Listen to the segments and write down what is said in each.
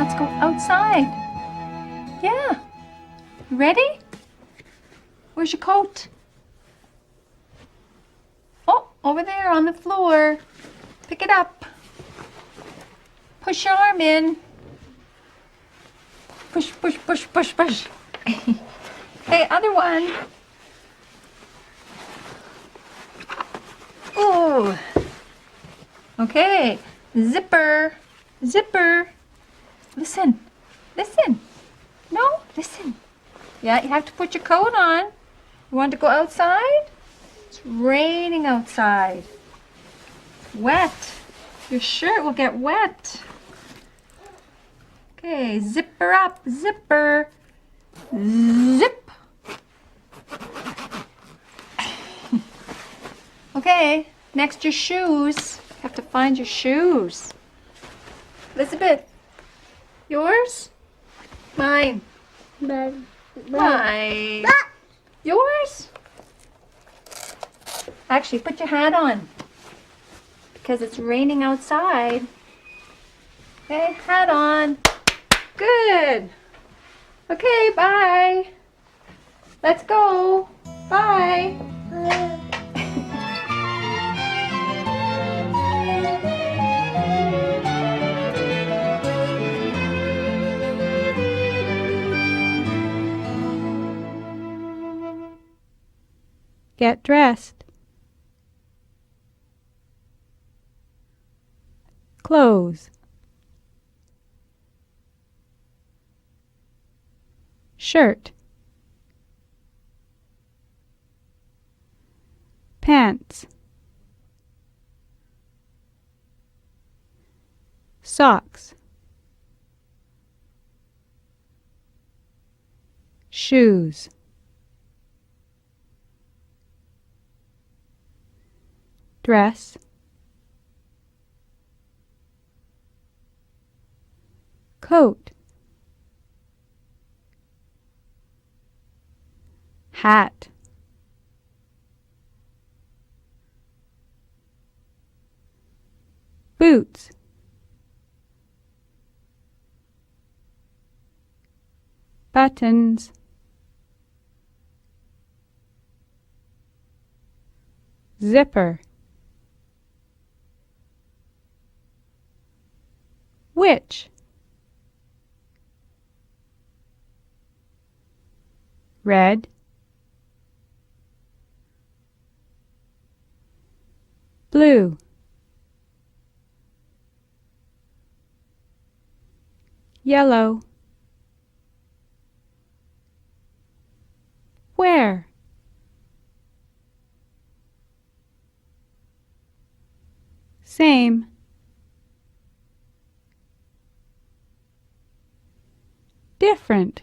Let's go outside. Yeah. You ready? Where's your coat? Oh, over there on the floor. Pick it up. Push your arm in. Push, push, push, push, push. Okay, other one. Ooh. Okay, zipper, zipper. Listen, listen. No, listen. Yeah, you have to put your coat on. You want to go outside? It's raining outside. Wet. Your shirt will get wet. Okay, zipper up, zipper. Zip. Okay, next your shoes. You have to find your shoes. Elizabeth, yours? Mine. Mine. Yours? Actually, put your hat on because it's raining outside. Okay, hat on. Good. Okay, bye. Let's go. Bye. Get dressed. Clothes. Shirt. Pants. Socks. Shoes. Dress. Coat. Hat. Boots. Buttons. Zipper. Which? Red. Blue. Yellow. Where? Same. Different.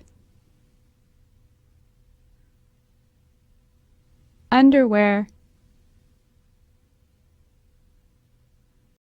Underwear.